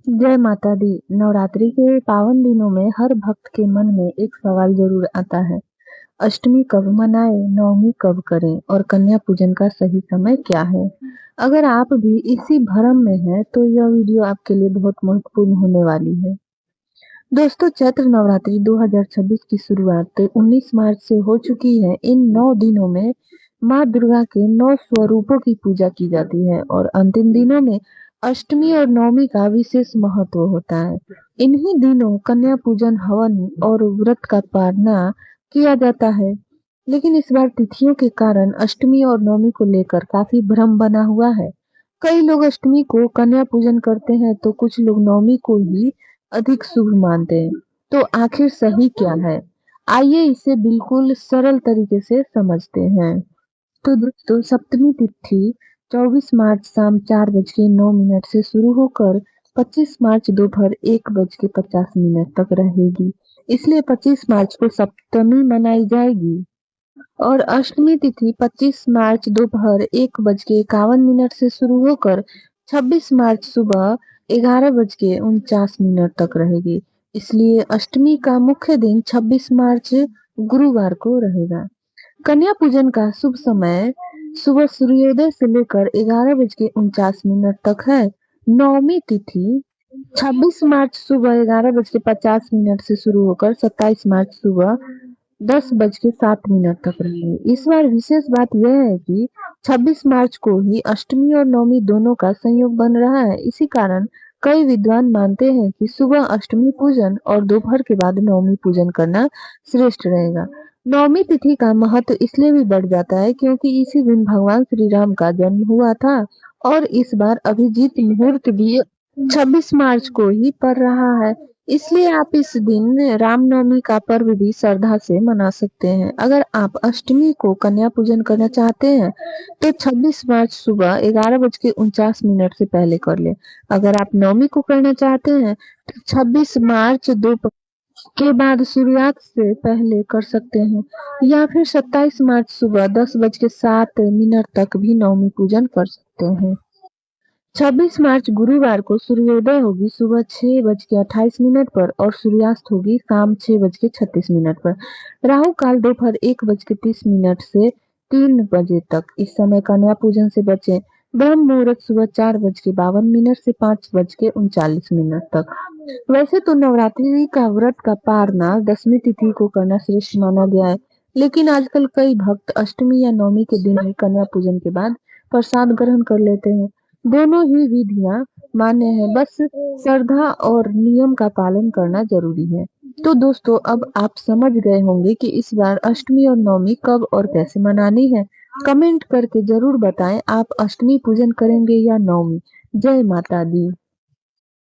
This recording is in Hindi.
जय माता दी। नवरात्रि के पावन दिनों में हर भक्त के मन में एक सवाल जरूर आता है। अष्टमी कब मनाएं, नवमी कब करें और कन्या पूजन का सही समय क्या है। अगर आप भी इसी भ्रम में हैं तो यह वीडियो आपके लिए बहुत महत्वपूर्ण होने वाली है। दोस्तों, चैत्र नवरात्रि 2026 की शुरुआत 19 मार्च से हो चुकी है। इन 9 दिनों में माँ दुर्गा के 9 स्वरूपों की पूजा की जाती है और अंतिम दिनों में अष्टमी और नवमी का विशेष महत्व होता है। इन्हीं दिनों कन्या पूजन, हवन और व्रत का पालना किया जाता है। लेकिन इस बार तिथियों के कारण अष्टमी और नवमी को लेकर काफी भ्रम बना हुआ है। कई लोग अष्टमी को कन्या पूजन करते हैं तो कुछ लोग नवमी को ही अधिक शुभ मानते हैं। तो आखिर सही क्या है? आइए इसे बिल्कुल सरल तरीके से समझते हैं। तो दोस्तों, सप्तमी तिथि 24 मार्च शाम 4:09 से शुरू होकर 25 मार्च दोपहर 1:50 तक रहेगी। इसलिए 25 मार्च को सप्तमी मनाई जाएगी। और अष्टमी तिथि 25 मार्च दोपहर 1:51 से शुरू होकर 26 मार्च सुबह 11:49 तक रहेगी। इसलिए अष्टमी का मुख्य दिन 26 मार्च गुरुवार को रहेगा। कन्या पूजन का शुभ समय सुबह सूर्योदय से लेकर 11:49 तक है। नवमी तिथि 26 मार्च सुबह 11:50 से शुरू होकर 27 मार्च सुबह 10:07 तक रहेगी। इस बार विशेष बात यह है कि 26 मार्च को ही अष्टमी और नवमी दोनों का संयोग बन रहा है। इसी कारण कई विद्वान मानते हैं कि सुबह अष्टमी पूजन और दोपहर के बाद नवमी पूजन करना श्रेष्ठ रहेगा। नवमी तिथि का महत्व इसलिए भी बढ़ जाता है क्योंकि इसी दिन भगवान श्री राम का जन्म हुआ था और इस बार अभिजीत मुहूर्त भी 26 मार्च को ही पड़ रहा है। इसलिए आप इस दिन रामनवमी का पर्व भी श्रद्धा से मना सकते हैं। अगर आप अष्टमी को कन्या पूजन करना चाहते हैं तो 26 मार्च सुबह 11:49 से पहले कर ले। अगर आप नवमी को करना चाहते हैं तो 26 मार्च दोपहर के बाद सूर्यास्त से पहले कर सकते हैं, या फिर 27 मार्च सुबह 10:07 तक भी नवमी पूजन कर सकते हैं। 26 मार्च गुरुवार को सूर्योदय होगी सुबह 6:28 पर और सूर्यास्त होगी शाम 6:36 पर। राहु काल दोपहर 1:30 से 3 बजे तक। इस समय कन्या पूजन से बचें। ब्रह्म मुहूर्त सुबह 4:52 से 5:39 तक। वैसे तो नवरात्रि का व्रत का पारना दसवीं तिथि को करना श्रेष्ठ माना गया है, लेकिन आजकल कई भक्त अष्टमी या नवमी के दिन ही कन्या पूजन के बाद प्रसाद ग्रहण कर लेते हैं। दोनों ही विधियां मान्य है, बस श्रद्धा और नियम का पालन करना जरूरी है। तो दोस्तों, अब आप समझ गए होंगे कि इस बार अष्टमी और नवमी कब और कैसे मनानी है। कमेंट करके जरूर बताएं, आप अष्टमी पूजन करेंगे या नवमी। जय माता दी।